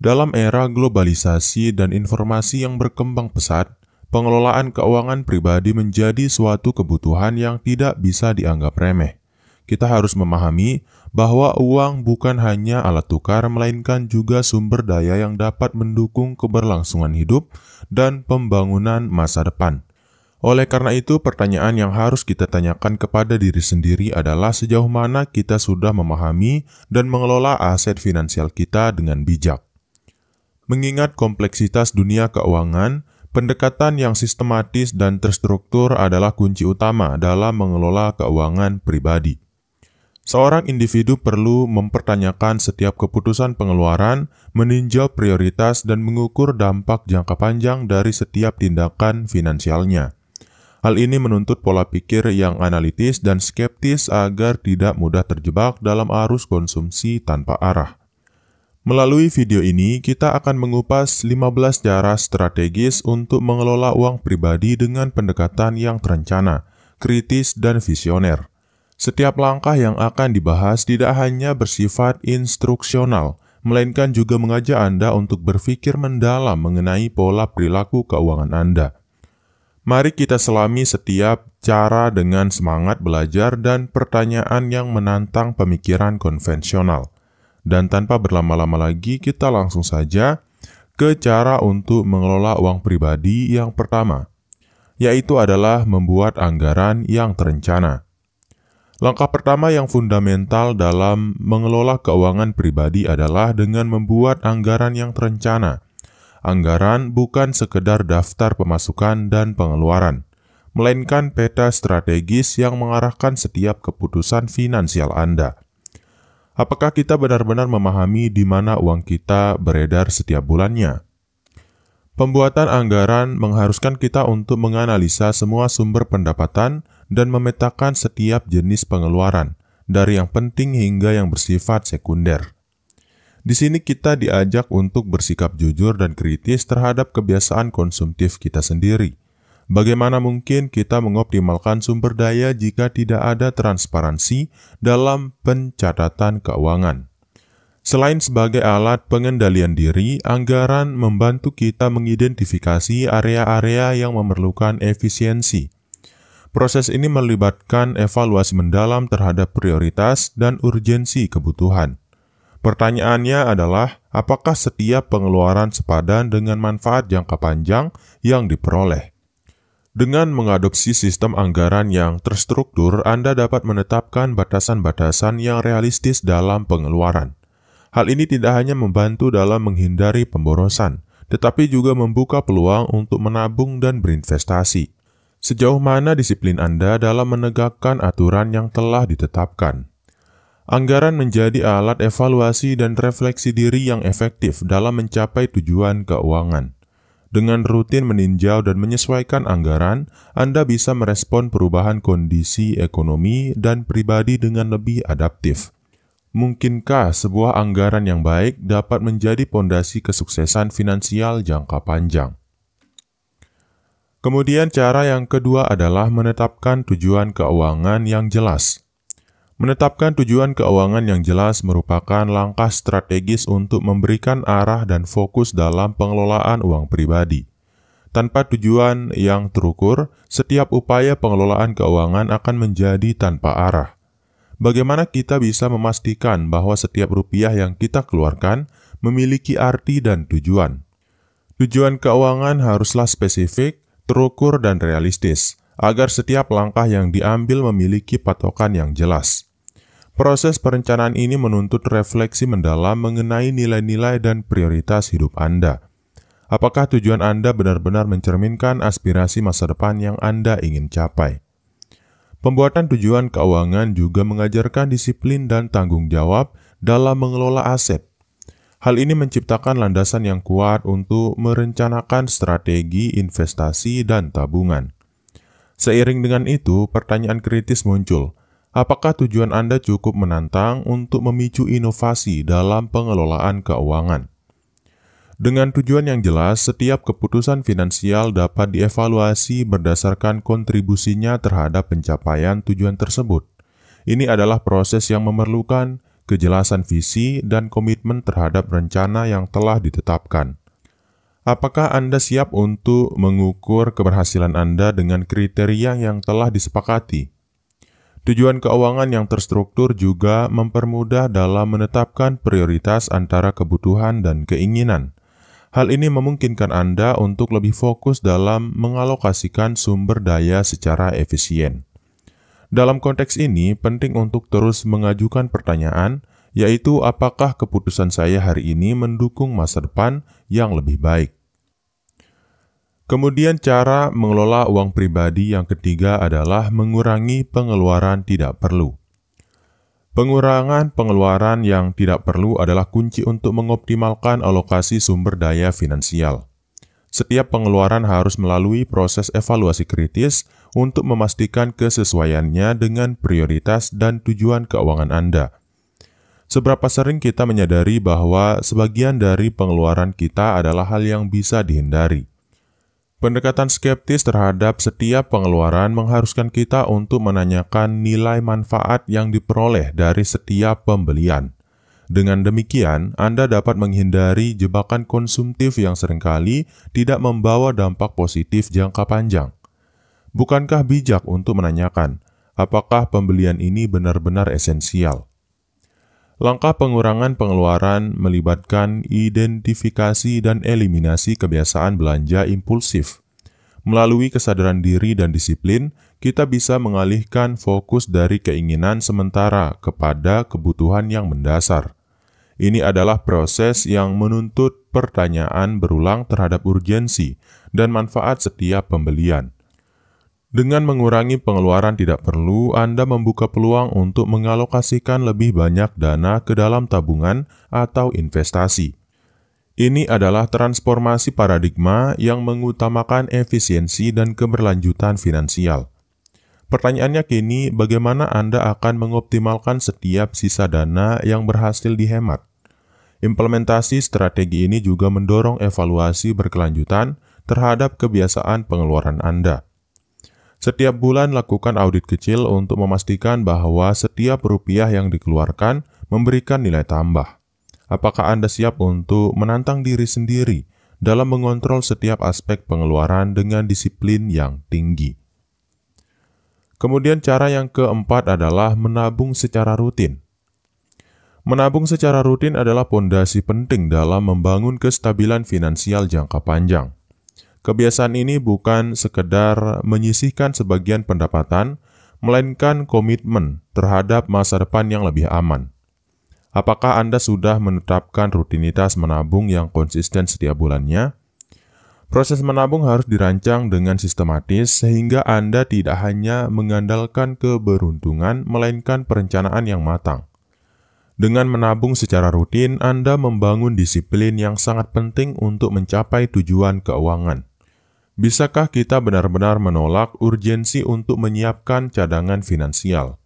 Dalam era globalisasi dan informasi yang berkembang pesat, pengelolaan keuangan pribadi menjadi suatu kebutuhan yang tidak bisa dianggap remeh. Kita harus memahami bahwa uang bukan hanya alat tukar, melainkan juga sumber daya yang dapat mendukung keberlangsungan hidup dan pembangunan masa depan. Oleh karena itu, pertanyaan yang harus kita tanyakan kepada diri sendiri adalah sejauh mana kita sudah memahami dan mengelola aset finansial kita dengan bijak. Mengingat kompleksitas dunia keuangan, pendekatan yang sistematis dan terstruktur adalah kunci utama dalam mengelola keuangan pribadi. Seorang individu perlu mempertanyakan setiap keputusan pengeluaran, meninjau prioritas, dan mengukur dampak jangka panjang dari setiap tindakan finansialnya. Hal ini menuntut pola pikir yang analitis dan skeptis agar tidak mudah terjebak dalam arus konsumsi tanpa arah. Melalui video ini, kita akan mengupas 15 cara strategis untuk mengelola uang pribadi dengan pendekatan yang terencana, kritis, dan visioner. Setiap langkah yang akan dibahas tidak hanya bersifat instruksional, melainkan juga mengajak Anda untuk berpikir mendalam mengenai pola perilaku keuangan Anda. Mari kita selami setiap cara dengan semangat belajar dan pertanyaan yang menantang pemikiran konvensional. Dan tanpa berlama-lama lagi, kita langsung saja ke cara untuk mengelola uang pribadi yang pertama, yaitu adalah membuat anggaran yang terencana. Langkah pertama yang fundamental dalam mengelola keuangan pribadi adalah dengan membuat anggaran yang terencana. Anggaran bukan sekedar daftar pemasukan dan pengeluaran, melainkan peta strategis yang mengarahkan setiap keputusan finansial Anda. Apakah kita benar-benar memahami di mana uang kita beredar setiap bulannya? Pembuatan anggaran mengharuskan kita untuk menganalisa semua sumber pendapatan dan memetakan setiap jenis pengeluaran, dari yang penting hingga yang bersifat sekunder. Di sini kita diajak untuk bersikap jujur dan kritis terhadap kebiasaan konsumtif kita sendiri. Bagaimana mungkin kita mengoptimalkan sumber daya jika tidak ada transparansi dalam pencatatan keuangan? Selain sebagai alat pengendalian diri, anggaran membantu kita mengidentifikasi area-area yang memerlukan efisiensi. Proses ini melibatkan evaluasi mendalam terhadap prioritas dan urgensi kebutuhan. Pertanyaannya adalah, apakah setiap pengeluaran sepadan dengan manfaat jangka panjang yang diperoleh? Dengan mengadopsi sistem anggaran yang terstruktur, Anda dapat menetapkan batasan-batasan yang realistis dalam pengeluaran. Hal ini tidak hanya membantu dalam menghindari pemborosan, tetapi juga membuka peluang untuk menabung dan berinvestasi. Sejauh mana disiplin Anda dalam menegakkan aturan yang telah ditetapkan? Anggaran menjadi alat evaluasi dan refleksi diri yang efektif dalam mencapai tujuan keuangan. Dengan rutin meninjau dan menyesuaikan anggaran, Anda bisa merespon perubahan kondisi ekonomi dan pribadi dengan lebih adaptif. Mungkinkah sebuah anggaran yang baik dapat menjadi pondasi kesuksesan finansial jangka panjang? Kemudian cara yang kedua adalah menetapkan tujuan keuangan yang jelas. Menetapkan tujuan keuangan yang jelas merupakan langkah strategis untuk memberikan arah dan fokus dalam pengelolaan uang pribadi. Tanpa tujuan yang terukur, setiap upaya pengelolaan keuangan akan menjadi tanpa arah. Bagaimana kita bisa memastikan bahwa setiap rupiah yang kita keluarkan memiliki arti dan tujuan? Tujuan keuangan haruslah spesifik, terukur, dan realistis, agar setiap langkah yang diambil memiliki patokan yang jelas. Proses perencanaan ini menuntut refleksi mendalam mengenai nilai-nilai dan prioritas hidup Anda. Apakah tujuan Anda benar-benar mencerminkan aspirasi masa depan yang Anda ingin capai? Pembuatan tujuan keuangan juga mengajarkan disiplin dan tanggung jawab dalam mengelola aset. Hal ini menciptakan landasan yang kuat untuk merencanakan strategi investasi dan tabungan. Seiring dengan itu, pertanyaan kritis muncul. Apakah tujuan Anda cukup menantang untuk memicu inovasi dalam pengelolaan keuangan? Dengan tujuan yang jelas, setiap keputusan finansial dapat dievaluasi berdasarkan kontribusinya terhadap pencapaian tujuan tersebut. Ini adalah proses yang memerlukan kejelasan visi, dan komitmen terhadap rencana yang telah ditetapkan. Apakah Anda siap untuk mengukur keberhasilan Anda dengan kriteria yang telah disepakati? Tujuan keuangan yang terstruktur juga mempermudah dalam menetapkan prioritas antara kebutuhan dan keinginan. Hal ini memungkinkan Anda untuk lebih fokus dalam mengalokasikan sumber daya secara efisien. Dalam konteks ini, penting untuk terus mengajukan pertanyaan, yaitu apakah keputusan saya hari ini mendukung masa depan yang lebih baik. Kemudian cara mengelola uang pribadi yang ketiga adalah mengurangi pengeluaran tidak perlu. Pengurangan pengeluaran yang tidak perlu adalah kunci untuk mengoptimalkan alokasi sumber daya finansial. Setiap pengeluaran harus melalui proses evaluasi kritis untuk memastikan kesesuaiannya dengan prioritas dan tujuan keuangan Anda. Seberapa sering kita menyadari bahwa sebagian dari pengeluaran kita adalah hal yang bisa dihindari. Pendekatan skeptis terhadap setiap pengeluaran mengharuskan kita untuk menanyakan nilai manfaat yang diperoleh dari setiap pembelian. Dengan demikian, Anda dapat menghindari jebakan konsumtif yang seringkali tidak membawa dampak positif jangka panjang. Bukankah bijak untuk menanyakan, apakah pembelian ini benar-benar esensial? Langkah pengurangan pengeluaran melibatkan identifikasi dan eliminasi kebiasaan belanja impulsif. Melalui kesadaran diri dan disiplin, kita bisa mengalihkan fokus dari keinginan sementara kepada kebutuhan yang mendasar. Ini adalah proses yang menuntut pertanyaan berulang terhadap urgensi dan manfaat setiap pembelian. Dengan mengurangi pengeluaran tidak perlu, Anda membuka peluang untuk mengalokasikan lebih banyak dana ke dalam tabungan atau investasi. Ini adalah transformasi paradigma yang mengutamakan efisiensi dan keberlanjutan finansial. Pertanyaannya kini, bagaimana Anda akan mengoptimalkan setiap sisa dana yang berhasil dihemat? Implementasi strategi ini juga mendorong evaluasi berkelanjutan terhadap kebiasaan pengeluaran Anda. Setiap bulan lakukan audit kecil untuk memastikan bahwa setiap rupiah yang dikeluarkan memberikan nilai tambah. Apakah Anda siap untuk menantang diri sendiri dalam mengontrol setiap aspek pengeluaran dengan disiplin yang tinggi? Kemudian cara yang keempat adalah menabung secara rutin. Menabung secara rutin adalah pondasi penting dalam membangun kestabilan finansial jangka panjang. Kebiasaan ini bukan sekedar menyisihkan sebagian pendapatan, melainkan komitmen terhadap masa depan yang lebih aman. Apakah Anda sudah menetapkan rutinitas menabung yang konsisten setiap bulannya? Proses menabung harus dirancang dengan sistematis sehingga Anda tidak hanya mengandalkan keberuntungan, melainkan perencanaan yang matang. Dengan menabung secara rutin, Anda membangun disiplin yang sangat penting untuk mencapai tujuan keuangan. Bisakah kita benar-benar menolak urgensi untuk menyiapkan cadangan finansial?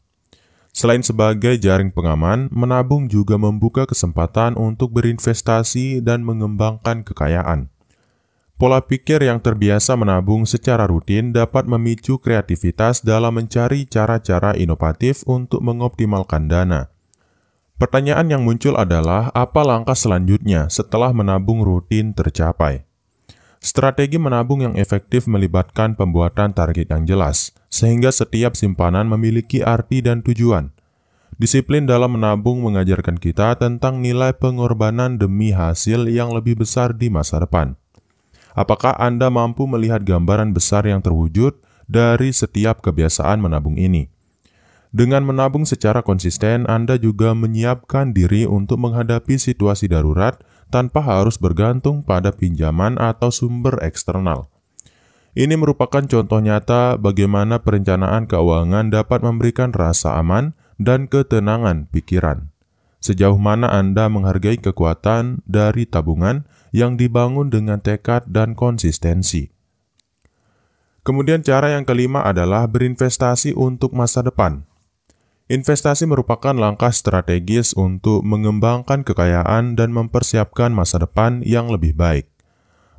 Selain sebagai jaring pengaman, menabung juga membuka kesempatan untuk berinvestasi dan mengembangkan kekayaan. Pola pikir yang terbiasa menabung secara rutin dapat memicu kreativitas dalam mencari cara-cara inovatif untuk mengoptimalkan dana. Pertanyaan yang muncul adalah, apa langkah selanjutnya setelah menabung rutin tercapai? Strategi menabung yang efektif melibatkan pembuatan target yang jelas, sehingga setiap simpanan memiliki arti dan tujuan. Disiplin dalam menabung mengajarkan kita tentang nilai pengorbanan demi hasil yang lebih besar di masa depan. Apakah Anda mampu melihat gambaran besar yang terwujud dari setiap kebiasaan menabung ini? Dengan menabung secara konsisten, Anda juga menyiapkan diri untuk menghadapi situasi darurat tanpa harus bergantung pada pinjaman atau sumber eksternal. Ini merupakan contoh nyata bagaimana perencanaan keuangan dapat memberikan rasa aman dan ketenangan pikiran. Sejauh mana Anda menghargai kekuatan dari tabungan yang dibangun dengan tekad dan konsistensi. Kemudian cara yang kelima adalah berinvestasi untuk masa depan. Investasi merupakan langkah strategis untuk mengembangkan kekayaan dan mempersiapkan masa depan yang lebih baik.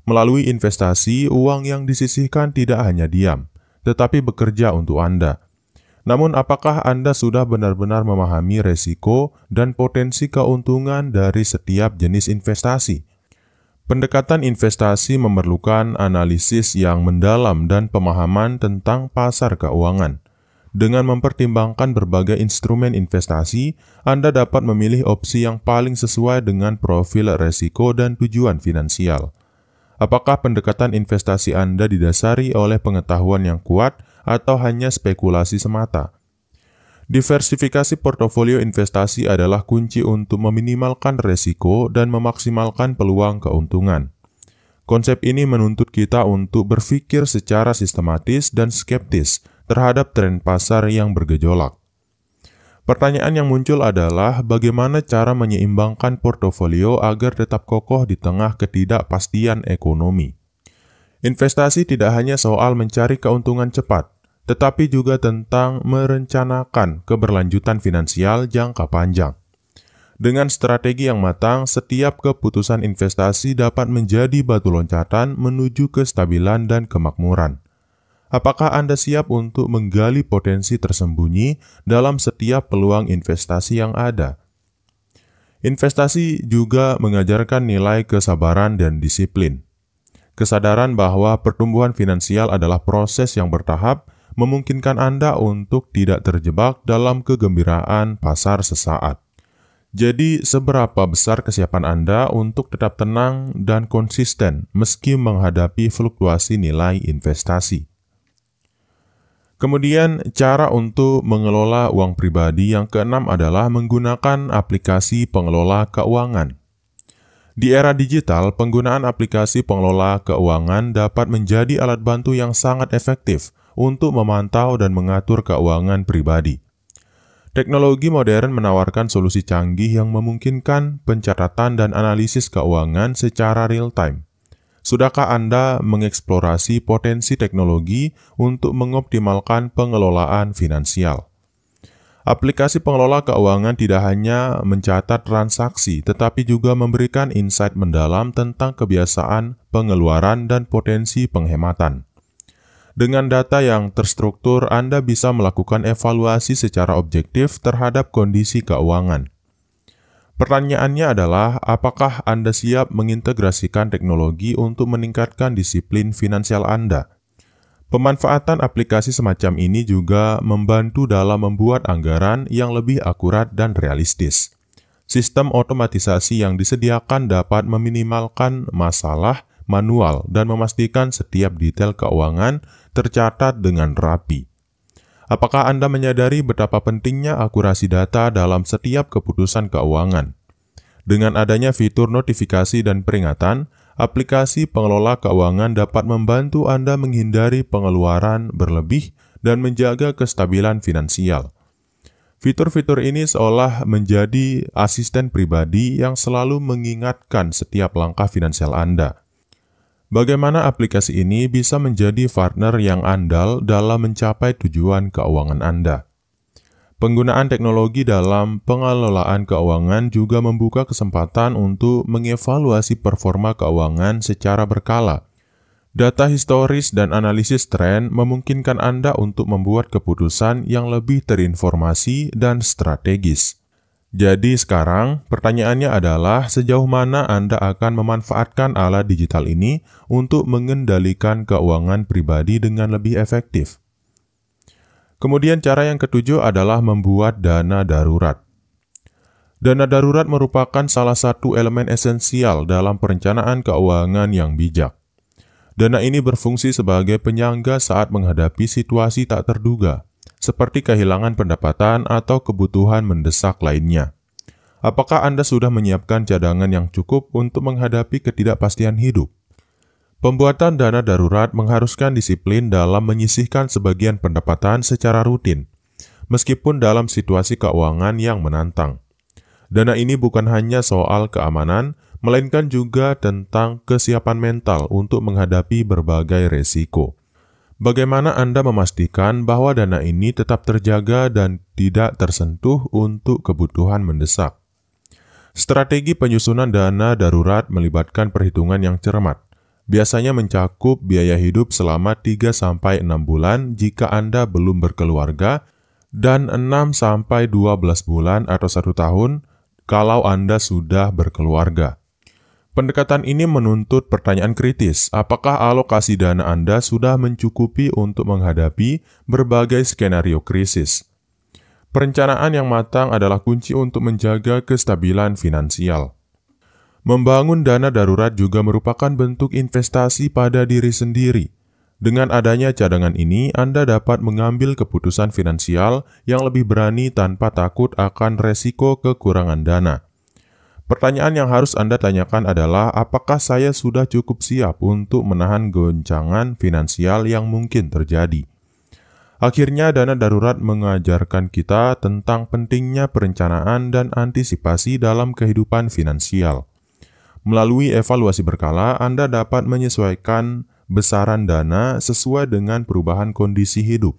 Melalui investasi, uang yang disisihkan tidak hanya diam, tetapi bekerja untuk Anda. Namun, apakah Anda sudah benar-benar memahami resiko dan potensi keuntungan dari setiap jenis investasi? Pendekatan investasi memerlukan analisis yang mendalam dan pemahaman tentang pasar keuangan. Dengan mempertimbangkan berbagai instrumen investasi, Anda dapat memilih opsi yang paling sesuai dengan profil resiko dan tujuan finansial. Apakah pendekatan investasi Anda didasari oleh pengetahuan yang kuat atau hanya spekulasi semata? Diversifikasi portofolio investasi adalah kunci untuk meminimalkan resiko dan memaksimalkan peluang keuntungan. Konsep ini menuntut kita untuk berpikir secara sistematis dan skeptis terhadap tren pasar yang bergejolak. Pertanyaan yang muncul adalah bagaimana cara menyeimbangkan portofolio agar tetap kokoh di tengah ketidakpastian ekonomi. Investasi tidak hanya soal mencari keuntungan cepat, tetapi juga tentang merencanakan keberlanjutan finansial jangka panjang. Dengan strategi yang matang, setiap keputusan investasi dapat menjadi batu loncatan menuju kestabilan dan kemakmuran. Apakah Anda siap untuk menggali potensi tersembunyi dalam setiap peluang investasi yang ada? Investasi juga mengajarkan nilai kesabaran dan disiplin. Kesadaran bahwa pertumbuhan finansial adalah proses yang bertahap memungkinkan Anda untuk tidak terjebak dalam kegembiraan pasar sesaat. Jadi, seberapa besar kesiapan Anda untuk tetap tenang dan konsisten meski menghadapi fluktuasi nilai investasi? Kemudian, cara untuk mengelola uang pribadi yang keenam adalah menggunakan aplikasi pengelola keuangan. Di era digital, penggunaan aplikasi pengelola keuangan dapat menjadi alat bantu yang sangat efektif untuk memantau dan mengatur keuangan pribadi. Teknologi modern menawarkan solusi canggih yang memungkinkan pencatatan dan analisis keuangan secara real-time. Sudahkah Anda mengeksplorasi potensi teknologi untuk mengoptimalkan pengelolaan finansial? Aplikasi pengelola keuangan tidak hanya mencatat transaksi, tetapi juga memberikan insight mendalam tentang kebiasaan pengeluaran dan potensi penghematan. Dengan data yang terstruktur, Anda bisa melakukan evaluasi secara objektif terhadap kondisi keuangan. Pertanyaannya adalah, apakah Anda siap mengintegrasikan teknologi untuk meningkatkan disiplin finansial Anda? Pemanfaatan aplikasi semacam ini juga membantu dalam membuat anggaran yang lebih akurat dan realistis. Sistem otomatisasi yang disediakan dapat meminimalkan masalah manual dan memastikan setiap detail keuangan tercatat dengan rapi. Apakah Anda menyadari betapa pentingnya akurasi data dalam setiap keputusan keuangan? Dengan adanya fitur notifikasi dan peringatan, aplikasi pengelola keuangan dapat membantu Anda menghindari pengeluaran berlebih dan menjaga kestabilan finansial. Fitur-fitur ini seolah menjadi asisten pribadi yang selalu mengingatkan setiap langkah finansial Anda. Bagaimana aplikasi ini bisa menjadi partner yang andal dalam mencapai tujuan keuangan Anda? Penggunaan teknologi dalam pengelolaan keuangan juga membuka kesempatan untuk mengevaluasi performa keuangan secara berkala. Data historis dan analisis tren memungkinkan Anda untuk membuat keputusan yang lebih terinformasi dan strategis. Jadi sekarang, pertanyaannya adalah sejauh mana Anda akan memanfaatkan alat digital ini untuk mengendalikan keuangan pribadi dengan lebih efektif. Kemudian cara yang ketujuh adalah membuat dana darurat. Dana darurat merupakan salah satu elemen esensial dalam perencanaan keuangan yang bijak. Dana ini berfungsi sebagai penyangga saat menghadapi situasi tak terduga, seperti kehilangan pendapatan atau kebutuhan mendesak lainnya. Apakah Anda sudah menyiapkan cadangan yang cukup untuk menghadapi ketidakpastian hidup? Pembuatan dana darurat mengharuskan disiplin dalam menyisihkan sebagian pendapatan secara rutin, meskipun dalam situasi keuangan yang menantang. Dana ini bukan hanya soal keamanan, melainkan juga tentang kesiapan mental untuk menghadapi berbagai resiko. Bagaimana Anda memastikan bahwa dana ini tetap terjaga dan tidak tersentuh untuk kebutuhan mendesak? Strategi penyusunan dana darurat melibatkan perhitungan yang cermat. Biasanya mencakup biaya hidup selama 3-6 bulan jika Anda belum berkeluarga dan 6-12 bulan atau 1 tahun kalau Anda sudah berkeluarga. Pendekatan ini menuntut pertanyaan kritis, apakah alokasi dana Anda sudah mencukupi untuk menghadapi berbagai skenario krisis? Perencanaan yang matang adalah kunci untuk menjaga kestabilan finansial. Membangun dana darurat juga merupakan bentuk investasi pada diri sendiri. Dengan adanya cadangan ini, Anda dapat mengambil keputusan finansial yang lebih berani tanpa takut akan resiko kekurangan dana. Pertanyaan yang harus Anda tanyakan adalah, apakah saya sudah cukup siap untuk menahan goncangan finansial yang mungkin terjadi? Akhirnya, dana darurat mengajarkan kita tentang pentingnya perencanaan dan antisipasi dalam kehidupan finansial. Melalui evaluasi berkala, Anda dapat menyesuaikan besaran dana sesuai dengan perubahan kondisi hidup.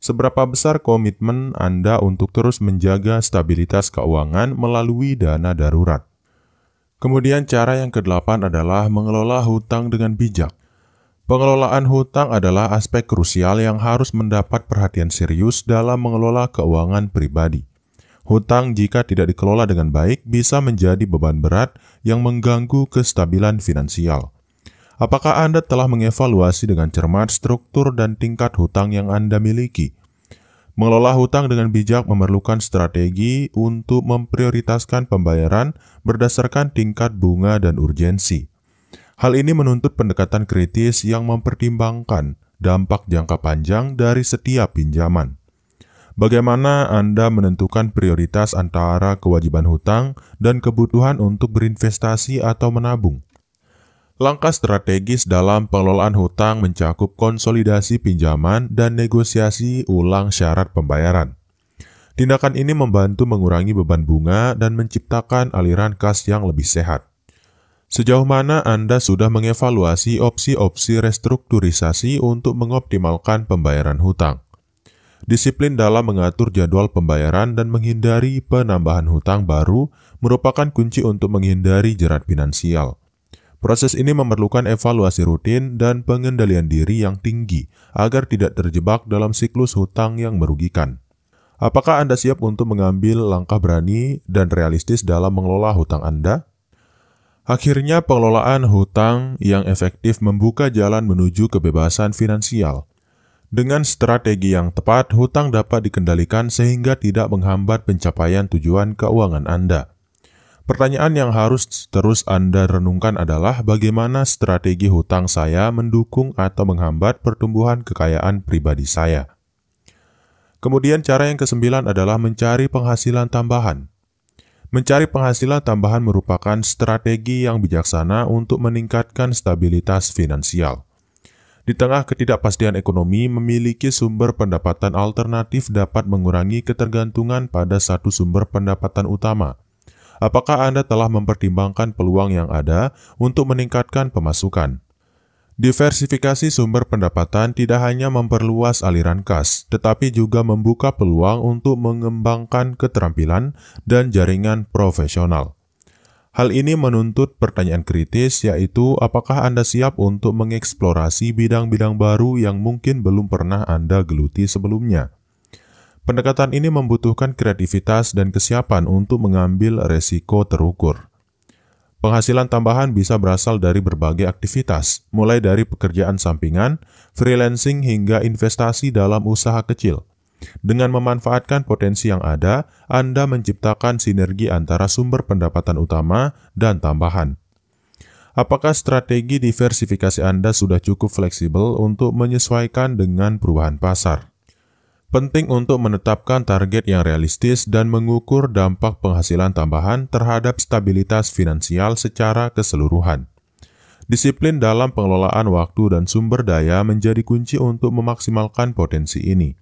Seberapa besar komitmen Anda untuk terus menjaga stabilitas keuangan melalui dana darurat? Kemudian cara yang ke-8 adalah mengelola hutang dengan bijak. Pengelolaan hutang adalah aspek krusial yang harus mendapat perhatian serius dalam mengelola keuangan pribadi. Hutang jika tidak dikelola dengan baik bisa menjadi beban berat yang mengganggu kestabilan finansial. Apakah Anda telah mengevaluasi dengan cermat struktur dan tingkat hutang yang Anda miliki? Mengelola hutang dengan bijak memerlukan strategi untuk memprioritaskan pembayaran berdasarkan tingkat bunga dan urgensi. Hal ini menuntut pendekatan kritis yang mempertimbangkan dampak jangka panjang dari setiap pinjaman. Bagaimana Anda menentukan prioritas antara kewajiban hutang dan kebutuhan untuk berinvestasi atau menabung? Langkah strategis dalam pengelolaan hutang mencakup konsolidasi pinjaman dan negosiasi ulang syarat pembayaran. Tindakan ini membantu mengurangi beban bunga dan menciptakan aliran kas yang lebih sehat. Sejauh mana Anda sudah mengevaluasi opsi-opsi restrukturisasi untuk mengoptimalkan pembayaran hutang? Disiplin dalam mengatur jadwal pembayaran dan menghindari penambahan hutang baru merupakan kunci untuk menghindari jerat finansial. Proses ini memerlukan evaluasi rutin dan pengendalian diri yang tinggi agar tidak terjebak dalam siklus hutang yang merugikan. Apakah Anda siap untuk mengambil langkah berani dan realistis dalam mengelola hutang Anda? Akhirnya, pengelolaan hutang yang efektif membuka jalan menuju kebebasan finansial. Dengan strategi yang tepat, hutang dapat dikendalikan sehingga tidak menghambat pencapaian tujuan keuangan Anda. Pertanyaan yang harus terus Anda renungkan adalah bagaimana strategi hutang saya mendukung atau menghambat pertumbuhan kekayaan pribadi saya. Kemudian cara yang ke-9 adalah mencari penghasilan tambahan. Mencari penghasilan tambahan merupakan strategi yang bijaksana untuk meningkatkan stabilitas finansial. Di tengah ketidakpastian ekonomi, memiliki sumber pendapatan alternatif dapat mengurangi ketergantungan pada satu sumber pendapatan utama. Apakah Anda telah mempertimbangkan peluang yang ada untuk meningkatkan pemasukan? Diversifikasi sumber pendapatan tidak hanya memperluas aliran kas, tetapi juga membuka peluang untuk mengembangkan keterampilan dan jaringan profesional. Hal ini menuntut pertanyaan kritis, yaitu apakah Anda siap untuk mengeksplorasi bidang-bidang baru yang mungkin belum pernah Anda geluti sebelumnya. Pendekatan ini membutuhkan kreativitas dan kesiapan untuk mengambil resiko terukur. Penghasilan tambahan bisa berasal dari berbagai aktivitas, mulai dari pekerjaan sampingan, freelancing hingga investasi dalam usaha kecil. Dengan memanfaatkan potensi yang ada, Anda menciptakan sinergi antara sumber pendapatan utama dan tambahan. Apakah strategi diversifikasi Anda sudah cukup fleksibel untuk menyesuaikan dengan perubahan pasar? Penting untuk menetapkan target yang realistis dan mengukur dampak penghasilan tambahan terhadap stabilitas finansial secara keseluruhan. Disiplin dalam pengelolaan waktu dan sumber daya menjadi kunci untuk memaksimalkan potensi ini.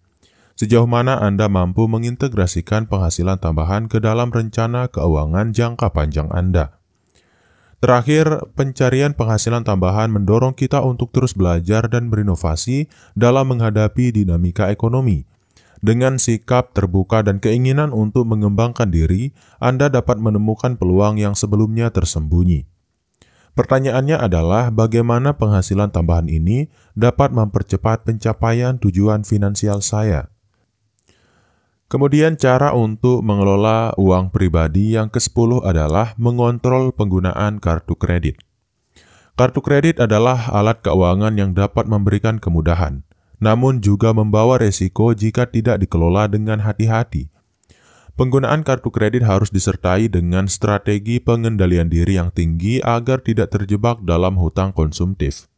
Sejauh mana Anda mampu mengintegrasikan penghasilan tambahan ke dalam rencana keuangan jangka panjang Anda? Terakhir, pencarian penghasilan tambahan mendorong kita untuk terus belajar dan berinovasi dalam menghadapi dinamika ekonomi. Dengan sikap terbuka dan keinginan untuk mengembangkan diri, Anda dapat menemukan peluang yang sebelumnya tersembunyi. Pertanyaannya adalah bagaimana penghasilan tambahan ini dapat mempercepat pencapaian tujuan finansial saya. Kemudian cara untuk mengelola uang pribadi yang ke-10 adalah mengontrol penggunaan kartu kredit. Kartu kredit adalah alat keuangan yang dapat memberikan kemudahan, namun juga membawa resiko jika tidak dikelola dengan hati-hati. Penggunaan kartu kredit harus disertai dengan strategi pengendalian diri yang tinggi agar tidak terjebak dalam hutang konsumtif.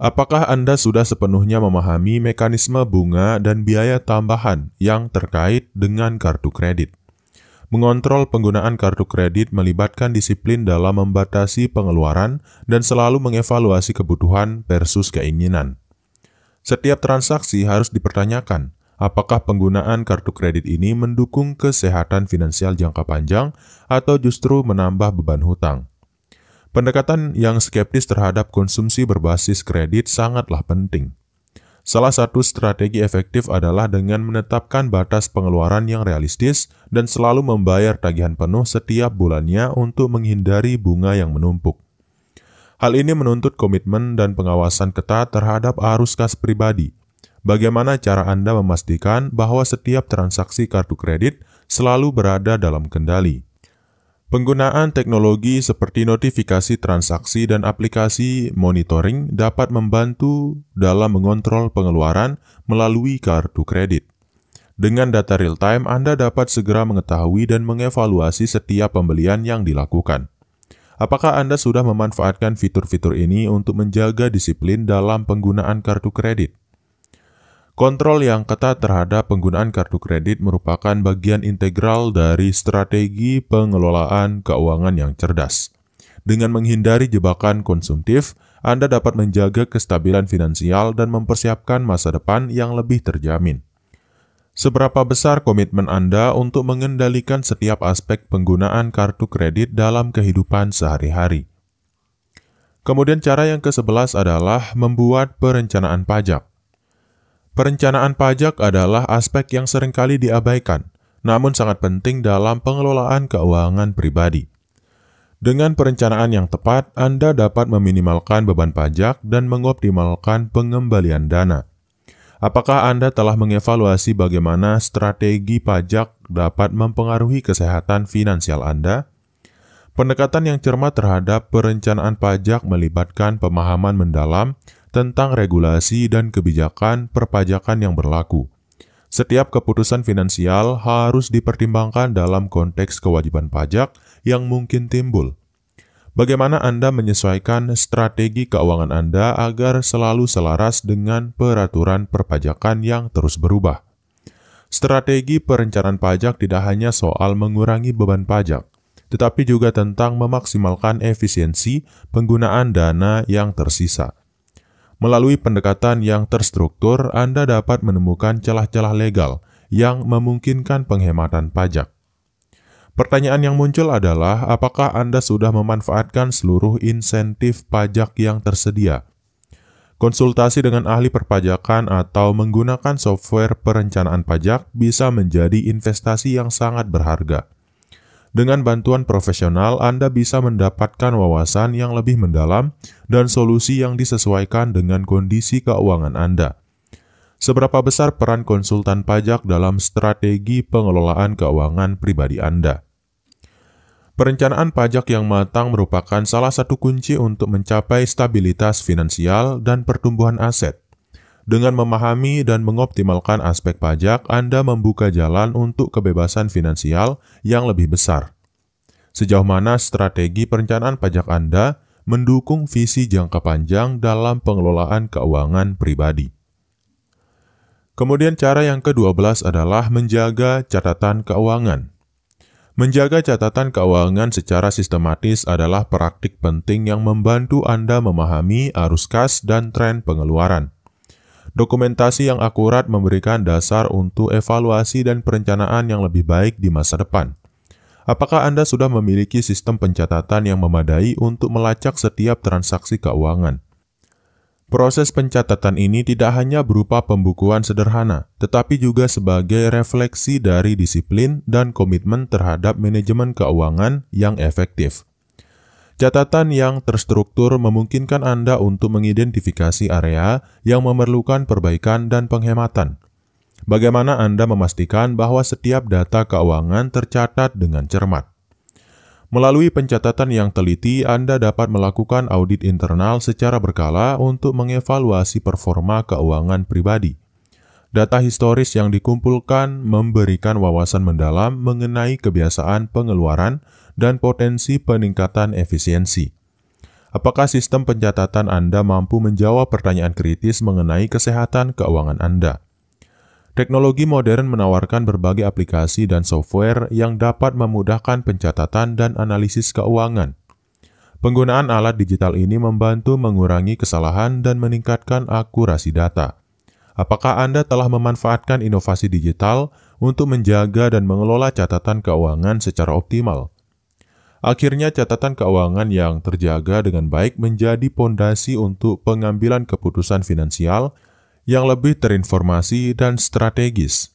Apakah Anda sudah sepenuhnya memahami mekanisme bunga dan biaya tambahan yang terkait dengan kartu kredit? Mengontrol penggunaan kartu kredit melibatkan disiplin dalam membatasi pengeluaran dan selalu mengevaluasi kebutuhan versus keinginan. Setiap transaksi harus dipertanyakan, apakah penggunaan kartu kredit ini mendukung kesehatan finansial jangka panjang atau justru menambah beban hutang. Pendekatan yang skeptis terhadap konsumsi berbasis kredit sangatlah penting. Salah satu strategi efektif adalah dengan menetapkan batas pengeluaran yang realistis dan selalu membayar tagihan penuh setiap bulannya untuk menghindari bunga yang menumpuk. Hal ini menuntut komitmen dan pengawasan ketat terhadap arus kas pribadi. Bagaimana cara Anda memastikan bahwa setiap transaksi kartu kredit selalu berada dalam kendali? Penggunaan teknologi seperti notifikasi transaksi dan aplikasi monitoring dapat membantu dalam mengontrol pengeluaran melalui kartu kredit. Dengan data real-time, Anda dapat segera mengetahui dan mengevaluasi setiap pembelian yang dilakukan. Apakah Anda sudah memanfaatkan fitur-fitur ini untuk menjaga disiplin dalam penggunaan kartu kredit? Kontrol yang ketat terhadap penggunaan kartu kredit merupakan bagian integral dari strategi pengelolaan keuangan yang cerdas. Dengan menghindari jebakan konsumtif, Anda dapat menjaga kestabilan finansial dan mempersiapkan masa depan yang lebih terjamin. Seberapa besar komitmen Anda untuk mengendalikan setiap aspek penggunaan kartu kredit dalam kehidupan sehari-hari? Kemudian cara yang ke-11 adalah membuat perencanaan pajak. Perencanaan pajak adalah aspek yang seringkali diabaikan, namun sangat penting dalam pengelolaan keuangan pribadi. Dengan perencanaan yang tepat, Anda dapat meminimalkan beban pajak dan mengoptimalkan pengembalian dana. Apakah Anda telah mengevaluasi bagaimana strategi pajak dapat mempengaruhi kesehatan finansial Anda? Pendekatan yang cermat terhadap perencanaan pajak melibatkan pemahaman mendalam tentang regulasi dan kebijakan perpajakan yang berlaku. Setiap keputusan finansial harus dipertimbangkan dalam konteks kewajiban pajak yang mungkin timbul. Bagaimana Anda menyesuaikan strategi keuangan Anda agar selalu selaras dengan peraturan perpajakan yang terus berubah? Strategi perencanaan pajak tidak hanya soal mengurangi beban pajak, tetapi juga tentang memaksimalkan efisiensi penggunaan dana yang tersisa. Melalui pendekatan yang terstruktur, Anda dapat menemukan celah-celah legal yang memungkinkan penghematan pajak. Pertanyaan yang muncul adalah, apakah Anda sudah memanfaatkan seluruh insentif pajak yang tersedia? Konsultasi dengan ahli perpajakan atau menggunakan software perencanaan pajak bisa menjadi investasi yang sangat berharga. Dengan bantuan profesional, Anda bisa mendapatkan wawasan yang lebih mendalam dan solusi yang disesuaikan dengan kondisi keuangan Anda. Seberapa besar peran konsultan pajak dalam strategi pengelolaan keuangan pribadi Anda? Perencanaan pajak yang matang merupakan salah satu kunci untuk mencapai stabilitas finansial dan pertumbuhan aset. Dengan memahami dan mengoptimalkan aspek pajak, Anda membuka jalan untuk kebebasan finansial yang lebih besar. Sejauh mana strategi perencanaan pajak Anda mendukung visi jangka panjang dalam pengelolaan keuangan pribadi? Kemudian cara yang ke-12 adalah menjaga catatan keuangan. Menjaga catatan keuangan secara sistematis adalah praktik penting yang membantu Anda memahami arus kas dan tren pengeluaran. Dokumentasi yang akurat memberikan dasar untuk evaluasi dan perencanaan yang lebih baik di masa depan. Apakah Anda sudah memiliki sistem pencatatan yang memadai untuk melacak setiap transaksi keuangan? Proses pencatatan ini tidak hanya berupa pembukuan sederhana, tetapi juga sebagai refleksi dari disiplin dan komitmen terhadap manajemen keuangan yang efektif. Catatan yang terstruktur memungkinkan Anda untuk mengidentifikasi area yang memerlukan perbaikan dan penghematan. Bagaimana Anda memastikan bahwa setiap data keuangan tercatat dengan cermat? Melalui pencatatan yang teliti, Anda dapat melakukan audit internal secara berkala untuk mengevaluasi performa keuangan pribadi. Data historis yang dikumpulkan memberikan wawasan mendalam mengenai kebiasaan pengeluaran dan potensi peningkatan efisiensi. Apakah sistem pencatatan Anda mampu menjawab pertanyaan kritis mengenai kesehatan keuangan Anda? Teknologi modern menawarkan berbagai aplikasi dan software yang dapat memudahkan pencatatan dan analisis keuangan. Penggunaan alat digital ini membantu mengurangi kesalahan dan meningkatkan akurasi data. Apakah Anda telah memanfaatkan inovasi digital untuk menjaga dan mengelola catatan keuangan secara optimal? Akhirnya, catatan keuangan yang terjaga dengan baik menjadi pondasi untuk pengambilan keputusan finansial yang lebih terinformasi dan strategis.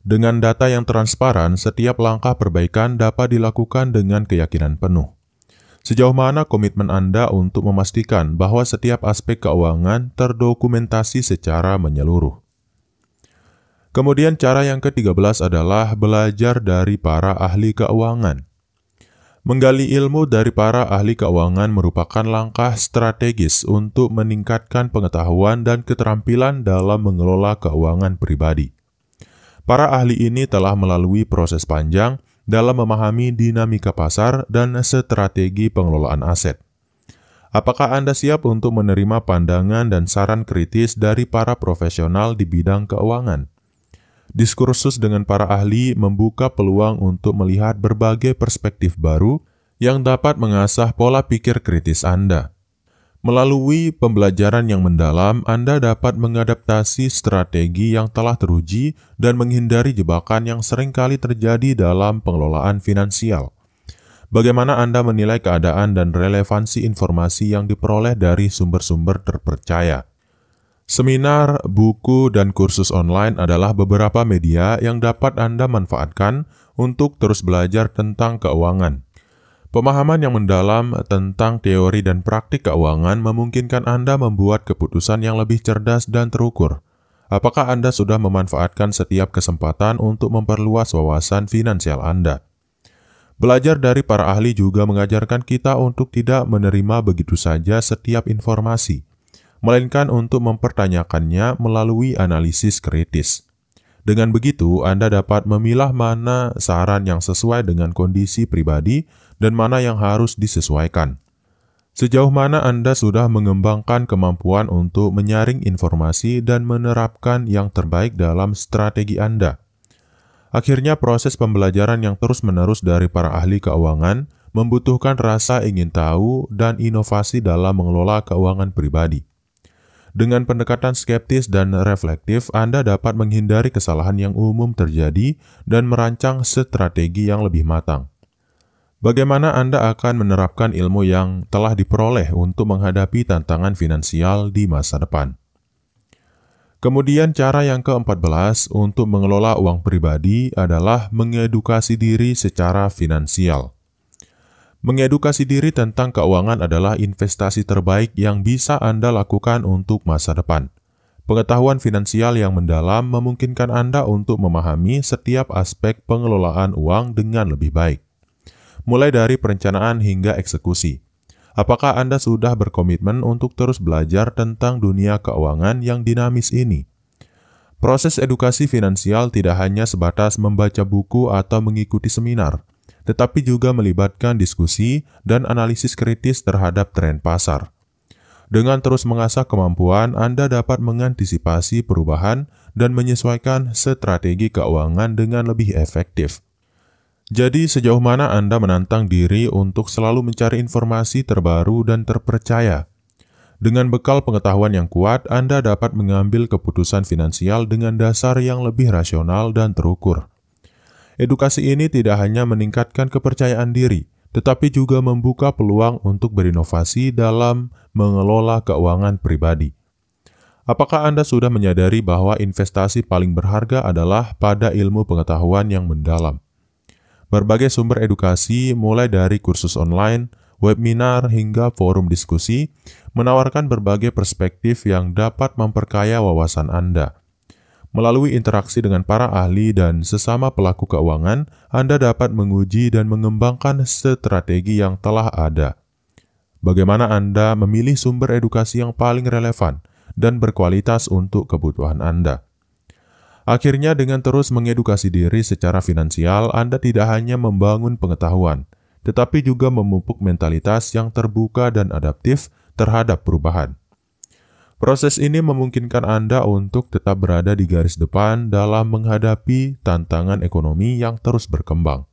Dengan data yang transparan, setiap langkah perbaikan dapat dilakukan dengan keyakinan penuh. Sejauh mana komitmen Anda untuk memastikan bahwa setiap aspek keuangan terdokumentasi secara menyeluruh? Kemudian cara yang ke-13 adalah belajar dari para ahli keuangan. Menggali ilmu dari para ahli keuangan merupakan langkah strategis untuk meningkatkan pengetahuan dan keterampilan dalam mengelola keuangan pribadi. Para ahli ini telah melalui proses panjang dalam memahami dinamika pasar dan strategi pengelolaan aset. Apakah Anda siap untuk menerima pandangan dan saran kritis dari para profesional di bidang keuangan? Diskursus dengan para ahli membuka peluang untuk melihat berbagai perspektif baru yang dapat mengasah pola pikir kritis Anda. Melalui pembelajaran yang mendalam, Anda dapat mengadaptasi strategi yang telah teruji dan menghindari jebakan yang seringkali terjadi dalam pengelolaan finansial. Bagaimana Anda menilai keadaan dan relevansi informasi yang diperoleh dari sumber-sumber terpercaya? Seminar, buku, dan kursus online adalah beberapa media yang dapat Anda manfaatkan untuk terus belajar tentang keuangan. Pemahaman yang mendalam tentang teori dan praktik keuangan memungkinkan Anda membuat keputusan yang lebih cerdas dan terukur. Apakah Anda sudah memanfaatkan setiap kesempatan untuk memperluas wawasan finansial Anda? Belajar dari para ahli juga mengajarkan kita untuk tidak menerima begitu saja setiap informasi, melainkan untuk mempertanyakannya melalui analisis kritis. Dengan begitu, Anda dapat memilah mana saran yang sesuai dengan kondisi pribadi dan mana yang harus disesuaikan. Sejauh mana Anda sudah mengembangkan kemampuan untuk menyaring informasi dan menerapkan yang terbaik dalam strategi Anda. Akhirnya, proses pembelajaran yang terus-menerus dari para ahli keuangan membutuhkan rasa ingin tahu dan inovasi dalam mengelola keuangan pribadi. Dengan pendekatan skeptis dan reflektif, Anda dapat menghindari kesalahan yang umum terjadi dan merancang strategi yang lebih matang. Bagaimana Anda akan menerapkan ilmu yang telah diperoleh untuk menghadapi tantangan finansial di masa depan? Kemudian cara yang ke-14 untuk mengelola uang pribadi adalah mengedukasi diri secara finansial. Mengedukasi diri tentang keuangan adalah investasi terbaik yang bisa Anda lakukan untuk masa depan. Pengetahuan finansial yang mendalam memungkinkan Anda untuk memahami setiap aspek pengelolaan uang dengan lebih baik, mulai dari perencanaan hingga eksekusi. Apakah Anda sudah berkomitmen untuk terus belajar tentang dunia keuangan yang dinamis ini? Proses edukasi finansial tidak hanya sebatas membaca buku atau mengikuti seminar, tetapi juga melibatkan diskusi dan analisis kritis terhadap tren pasar. Dengan terus mengasah kemampuan, Anda dapat mengantisipasi perubahan dan menyesuaikan strategi keuangan dengan lebih efektif. Jadi, sejauh mana Anda menantang diri untuk selalu mencari informasi terbaru dan terpercaya? Dengan bekal pengetahuan yang kuat, Anda dapat mengambil keputusan finansial dengan dasar yang lebih rasional dan terukur. Edukasi ini tidak hanya meningkatkan kepercayaan diri, tetapi juga membuka peluang untuk berinovasi dalam mengelola keuangan pribadi. Apakah Anda sudah menyadari bahwa investasi paling berharga adalah pada ilmu pengetahuan yang mendalam? Berbagai sumber edukasi, mulai dari kursus online, webinar, hingga forum diskusi, menawarkan berbagai perspektif yang dapat memperkaya wawasan Anda. Melalui interaksi dengan para ahli dan sesama pelaku keuangan, Anda dapat menguji dan mengembangkan strategi yang telah ada. Bagaimana Anda memilih sumber edukasi yang paling relevan dan berkualitas untuk kebutuhan Anda. Akhirnya, dengan terus mengedukasi diri secara finansial, Anda tidak hanya membangun pengetahuan, tetapi juga memupuk mentalitas yang terbuka dan adaptif terhadap perubahan. Proses ini memungkinkan Anda untuk tetap berada di garis depan dalam menghadapi tantangan ekonomi yang terus berkembang.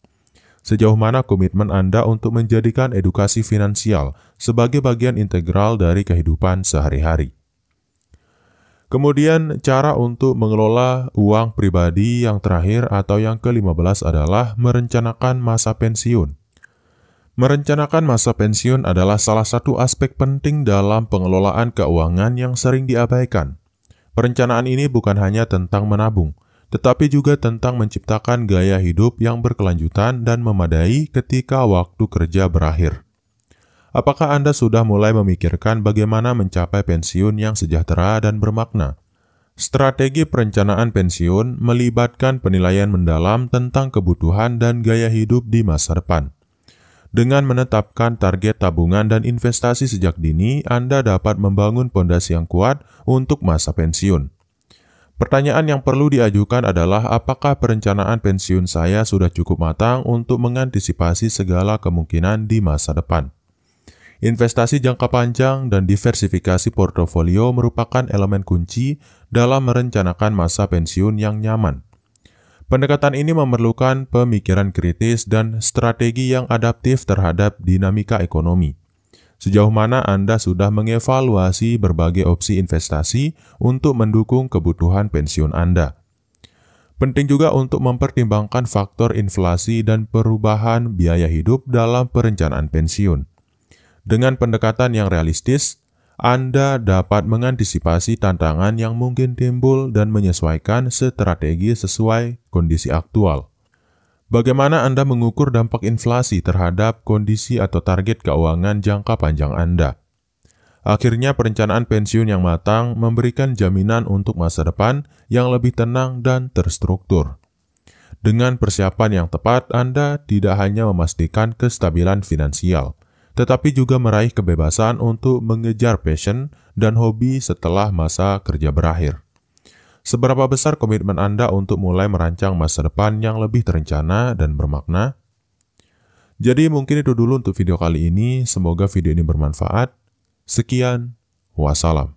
Sejauh mana komitmen Anda untuk menjadikan edukasi finansial sebagai bagian integral dari kehidupan sehari-hari. Kemudian, cara untuk mengelola uang pribadi yang terakhir atau yang ke-15 adalah merencanakan masa pensiun. Merencanakan masa pensiun adalah salah satu aspek penting dalam pengelolaan keuangan yang sering diabaikan. Perencanaan ini bukan hanya tentang menabung, tetapi juga tentang menciptakan gaya hidup yang berkelanjutan dan memadai ketika waktu kerja berakhir. Apakah Anda sudah mulai memikirkan bagaimana mencapai pensiun yang sejahtera dan bermakna? Strategi perencanaan pensiun melibatkan penilaian mendalam tentang kebutuhan dan gaya hidup di masa depan. Dengan menetapkan target tabungan dan investasi sejak dini, Anda dapat membangun pondasi yang kuat untuk masa pensiun. Pertanyaan yang perlu diajukan adalah apakah perencanaan pensiun saya sudah cukup matang untuk mengantisipasi segala kemungkinan di masa depan. Investasi jangka panjang dan diversifikasi portofolio merupakan elemen kunci dalam merencanakan masa pensiun yang nyaman. Pendekatan ini memerlukan pemikiran kritis dan strategi yang adaptif terhadap dinamika ekonomi. Sejauh mana Anda sudah mengevaluasi berbagai opsi investasi untuk mendukung kebutuhan pensiun Anda. Penting juga untuk mempertimbangkan faktor inflasi dan perubahan biaya hidup dalam perencanaan pensiun. Dengan pendekatan yang realistis, Anda dapat mengantisipasi tantangan yang mungkin timbul dan menyesuaikan strategi sesuai kondisi aktual. Bagaimana Anda mengukur dampak inflasi terhadap kondisi atau target keuangan jangka panjang Anda? Akhirnya, perencanaan pensiun yang matang memberikan jaminan untuk masa depan yang lebih tenang dan terstruktur. Dengan persiapan yang tepat, Anda tidak hanya memastikan kestabilan finansial, tetapi juga meraih kebebasan untuk mengejar passion dan hobi setelah masa kerja berakhir. Seberapa besar komitmen Anda untuk mulai merancang masa depan yang lebih terencana dan bermakna? Jadi mungkin itu dulu untuk video kali ini, semoga video ini bermanfaat. Sekian, wassalam.